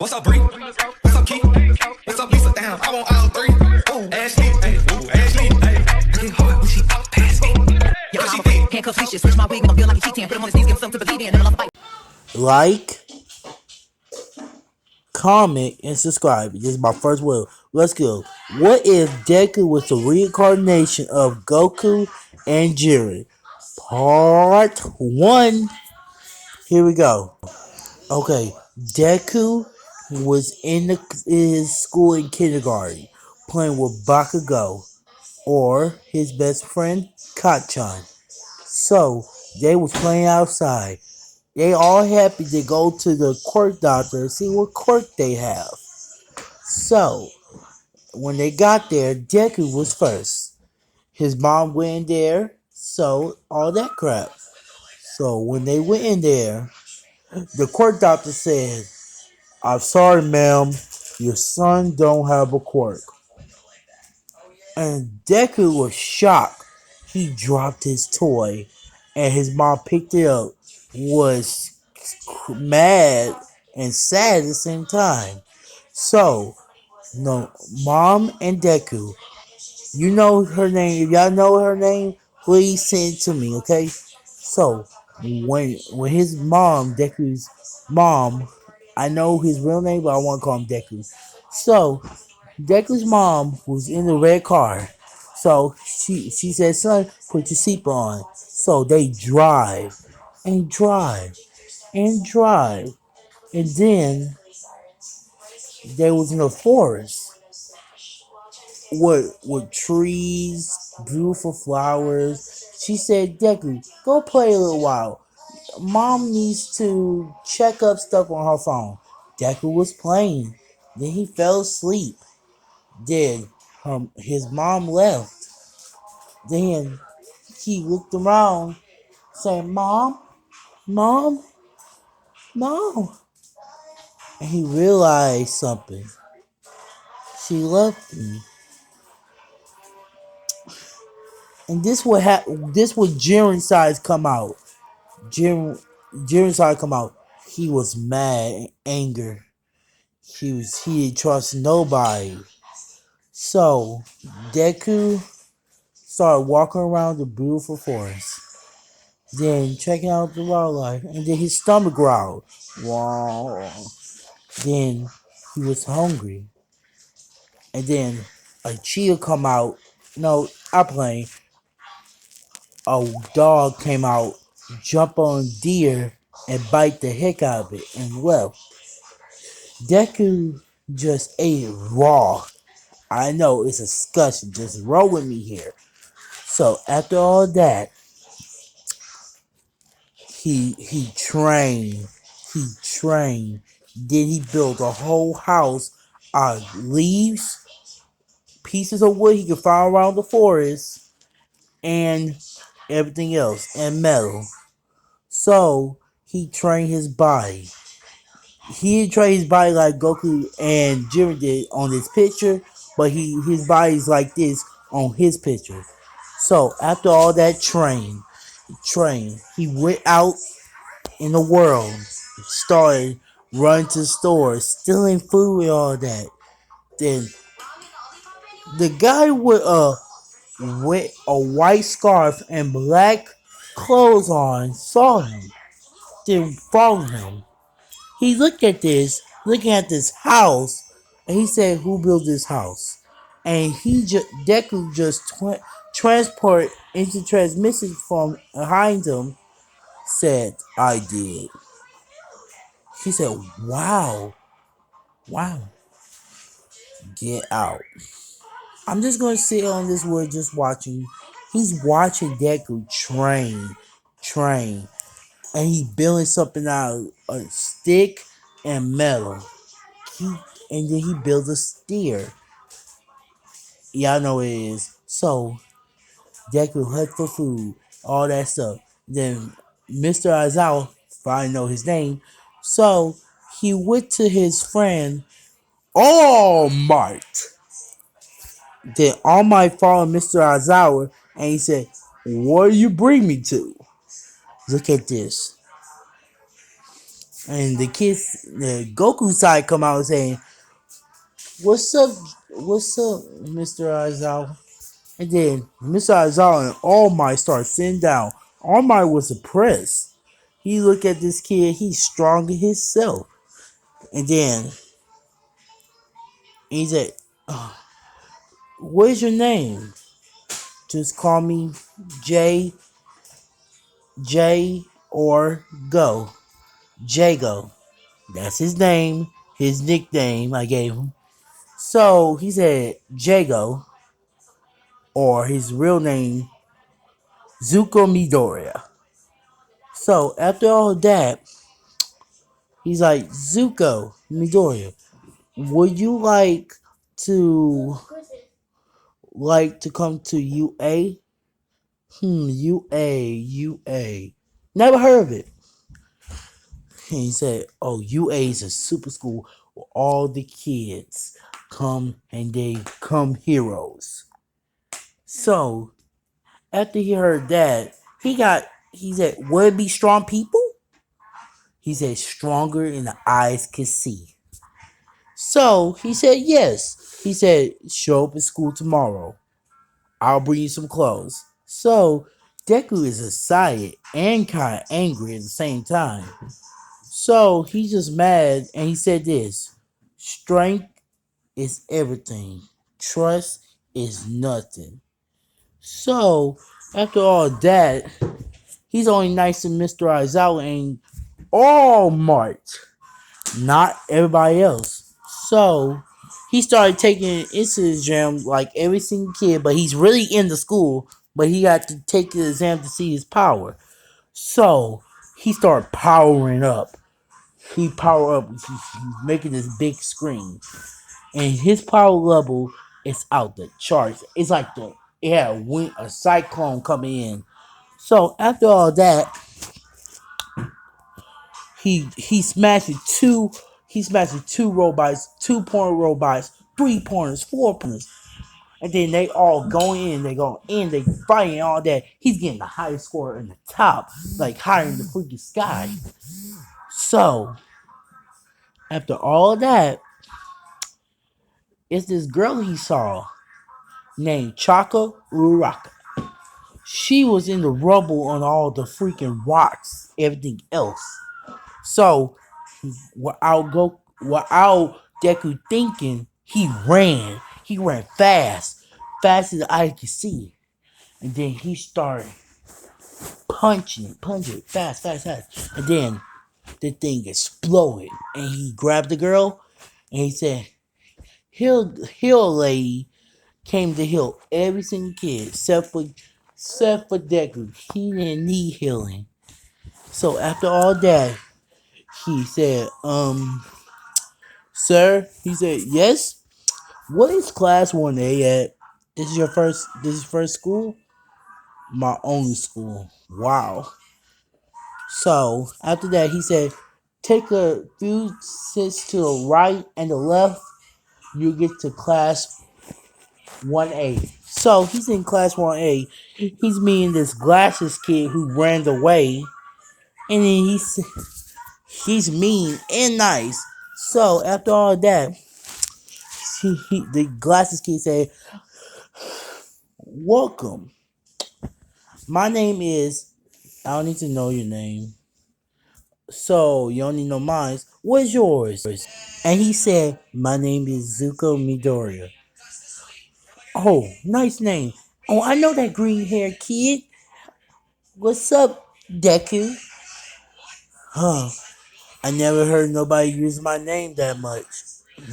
What's up, Bree? What's up, Keith? What's up, Lisa? Damn, I want all three. Ooh, Ashley, hey, ooh, Ashley, hey. I get hard when she walk past me. Yeah, I'm a handcuff, leashes, switch my wig, make him feel like a cheating. Put him on his knees, give him something to believe in, and I'm fight. Like, comment, and subscribe. This is my first word. Let's go. What if Deku was the reincarnation of Goku and Jiren? Part 1. Here we go. Okay, Deku was in his school in kindergarten playing with Bakugo or his best friend Kachan. So they was playing outside. They all happy to go to the quirk doctor and see what quirk they have. So when they got there, Deku was first. His mom went in there, so all that crap. So when they went in there, the quirk doctor said, "I'm sorry, ma'am, your son don't have a quirk." And Deku was shocked. He dropped his toy, and his mom picked it up. Was mad and sad at the same time. So, no, mom and Deku, you know her name. If y'all know her name, please send it to me, okay? So, when his mom, Deku's mom, I know his real name, but I want to call him Deku. So, Deku's mom was in the red car. So she said, "Son, put your seatbelt on." So they drive and drive and drive, and then they was in a forest with trees, beautiful flowers. She said, "Deku, go play a little while. Mom needs to check up stuff on her phone." Deku was playing. Then he fell asleep. Then his mom left. Then he looked around, saying, "Mom, Mom, Mom." And he realized something. She left me. And this what Jiren size come out. Jiren side come out. He was mad and anger. He didn't trust nobody. So Deku started walking around the beautiful forest. Then checking out the wildlife. And then his stomach growled. Wow. Then he was hungry. And then a cheetah come out. No, I playing. A dog came out, jump on deer, and bite the heck out of it and left. Deku just ate it raw. I know it's a discussion. Just roll with me here. So after all that, he trained. He trained. Then he built a whole house out of leaves, pieces of wood he could find around the forest, and everything else, and metal. So he trained his body. He didn't train his body like Goku and Jiren did on this picture, but his body's like this on his picture. So after all that he went out in the world, started running to stores, stealing food and all that. Then the guy with a white scarf and black clothes on saw him, then followed him. He looking at this house, and he said, "Who built this house?" And Deku just transport into transmission from behind him, said, "I did." He said, "Wow, wow, get out." I'm just gonna sit on this wood, just watching. He's watching Deku train, and he building something out of a stick and metal. He and then he builds a steer. Y'all know what it is. So Deku hunt for food, all that stuff. Then Mr. Aizawa, if I know his name, so he went to his friend All Might. Then All Might followed Mr. Aizawa, and he said, "What do you bring me to?" Look at this. And the Goku side come out saying, "What's up? What's up, Mr. Aizawa?" And then Mr. Aizawa and All Might start sitting down. All Might was impressed. He looked at this kid. He's strong in himself. And then he said, "What is your name?" "Just call me J, J or Go. Jago." That's his name, his nickname I gave him. So he said Jago, or his real name, Zuko Midoriya. So after all that, he's like, "Zuko Midoriya, would you to to come to UA?" UA. Never heard of it. And he said, "Oh, UA is a super school where all the kids come and they come heroes." So after he heard that, he said, "Would it be strong people?" He said, "Stronger than the eyes can see." So he said, "Yes." He said, "Show up at school tomorrow. I'll bring you some clothes." So Deku is excited and kind of angry at the same time. So he's just mad and he said this: "Strength is everything. Trust is nothing." So after all that, he's only nice to Mr. Aizawa and All Might, not everybody else. So he started taking into the exam like every single kid, but he's really in the school, but he got to take the exam to see his power. So he started powering up. He power up, he's making this big screen, and his power level is out the charts. It's like a cyclone coming in. So after all that, he smashed two robots, 2 point robots, 3 pointers, 4 pointers, and then they all go in, they fighting all that. He's getting the highest score in the top, like higher in the freaking sky. So after all that, it's this girl he saw named Chaka Uraka. She was in the rubble on all the freaking rocks, everything else. So without Deku thinking, he ran. He ran fast, fast as the eye could see, and then he started punching, fast, and then the thing exploded, and he grabbed the girl, and he said, "Heal, lady." Came to heal every single kid except for Deku. He didn't need healing. So after all that, he said, "Sir," he said, "Yes. What is class 1A at? This is first school?" "My only school." "Wow." So after that, he said, "Take a few steps to the right and the left. You get to class 1A." So he's in class 1A. He's meeting this glasses kid who ran away. And then he's mean and nice. So after all that, the glasses kid said, "Welcome. My name is," "I don't need to know your name. So you don't need to know mine. What's yours?" And he said, "My name is Zuko Midoriya." "Oh, nice name. Oh, I know that green haired kid. What's up, Deku?" "Huh. I never heard nobody use my name that much.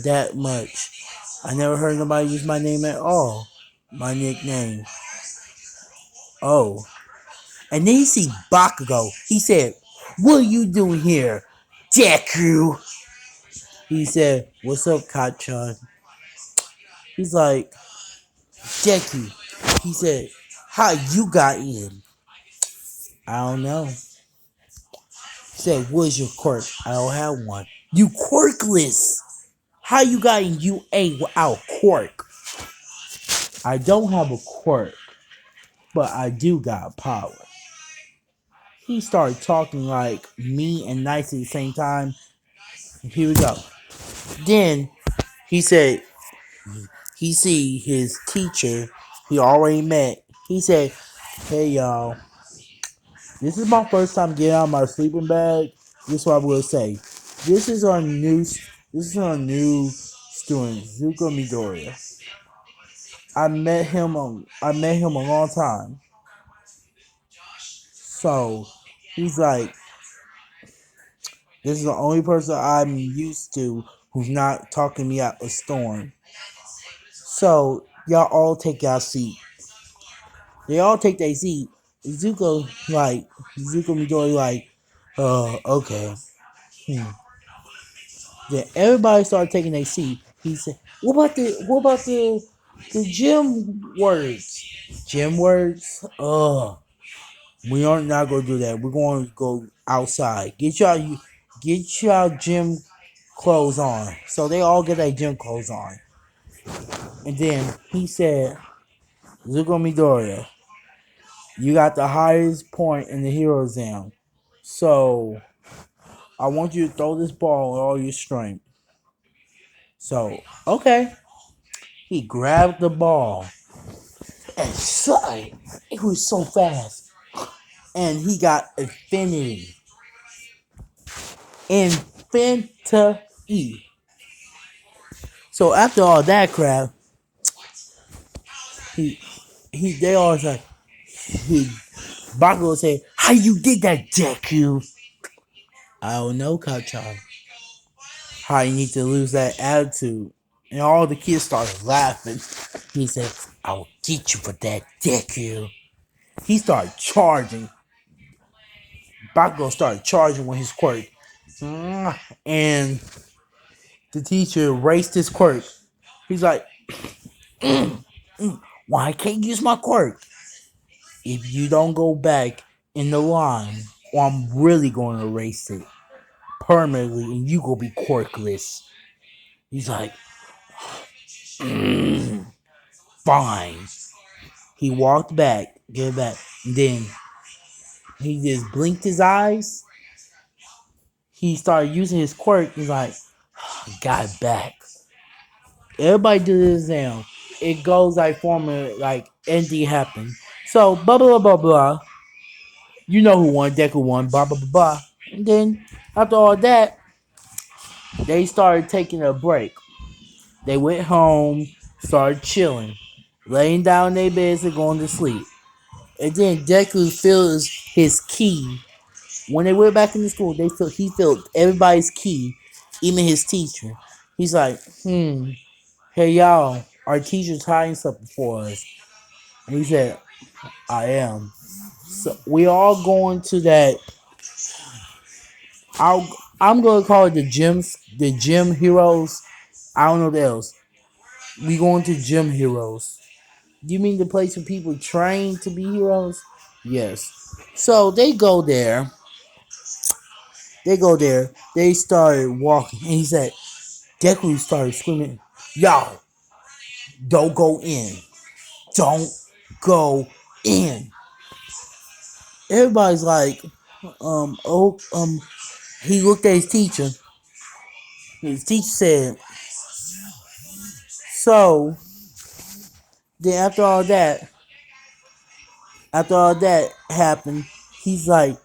That much. I never heard nobody use my name at all. My nickname." "Oh." And then he see Bakugo. He said, "What are you doing here, Deku?" He said, "What's up, Kachan?" He's like, "Deku." He said, "How you got in?" "I don't know." He said, "What's your quirk?" "I don't have one." "You quirkless. How you got in UA without quirk?" "I don't have a quirk, but I do got power." he started talking like mean and nice at the same time. Here we go. Then he said he see his teacher he already met. He said, "Hey y'all, this is my first time getting out of my sleeping bag. This is what I will say. This is our new student, Zuko Midoriya. I met him a long time. So he's like, this is the only person I'm used to who's not talking me out a storm. So y'all all take y'all seat. They all take their seat. Zuko Zuko Midori okay. Hmm. Then everybody started taking their seat. He said, what about the gym words? Gym words? We are not gonna do that. We're going to go outside. Get y'all gym clothes on. So they all get their gym clothes on. And then he said, Zuko Midoriya, you got the highest point in the hero exam. So I want you to throw this ball with all your strength. So, okay. He grabbed the ball and shot. It was so fast. And he got infinity. Infinity. So after all that crap, he they always like he Bakugo say, "How you did that, Deku?" I don't know, Kachan. How you need to lose that attitude. And all the kids started laughing. He said, "I will get you for that, Deku." He started charging. Bakugo started charging with his quirk. And the teacher erased his quirk. He's like, why I can't use my quirk? If you don't go back in the line, or I'm really going to erase it permanently and you go be quirkless. He's like, fine. He walked back, get back, and then he just blinked his eyes. He started using his quirk. He's like, got it back. Everybody do this now. It goes like former like anything happened. So blah blah blah blah. You know who won? Deku won. Blah blah blah blah. And then after all that, they started taking a break. They went home, started chilling, laying down in their beds and going to sleep. And then Deku feels his key. When they went back into school, he felt everybody's key, even his teacher. He's like, hey y'all, our teacher's hiding something for us. And he said, I am. So we all going to that. I'm gonna call it the gym heroes. I don't know what else. We going to gym heroes. Do you mean the place where people train to be heroes? Yes. So they go there. They go there. They started walking, and he said, Deku started screaming, "Y'all, don't go in! Don't go in!" Everybody's like, He looked at his teacher. His teacher said, "So then after all that happened, he's like,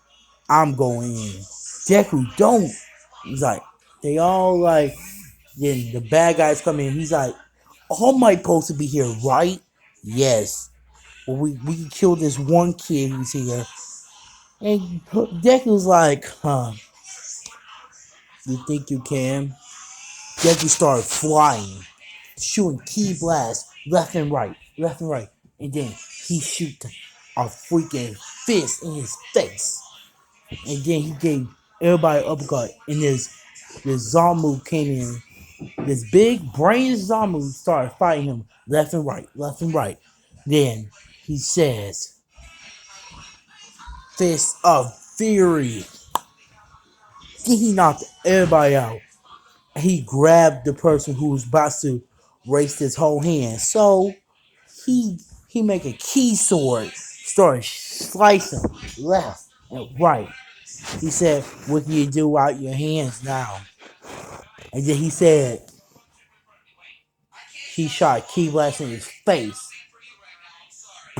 I'm going in. Deku, don't." He's like, they all like, then the bad guys come in. He's like, all my supposed to be here, right? Yes. Well, we can kill this one kid who's here. And Deku's like, you think you can? Deku started flying, shooting key blasts left and right, left and right. And then he shoot a freaking fist in his face. And then he gave everybody an uppercut. And this Zamu came in. This big brain Zamu started fighting him left and right, left and right. Then he says, Fist of Fury. Then he knocked everybody out. He grabbed the person who was about to raise his whole hand. So he make a key sword, started slicing left, Right. He said, what can you do out your hands now? And then he said, he shot key blast in his face.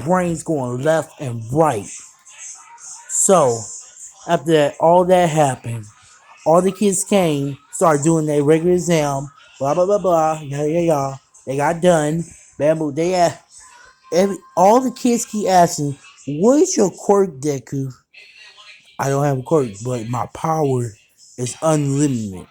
Brains going left and right. So, after that, all that happened, all the kids came, started doing their regular exam, blah, blah, blah, blah, yeah, yeah, yeah. They got done. Bamboo, they asked, all the kids keep asking, what is your quirk, Deku? I don't have a quirk, but my power is unlimited.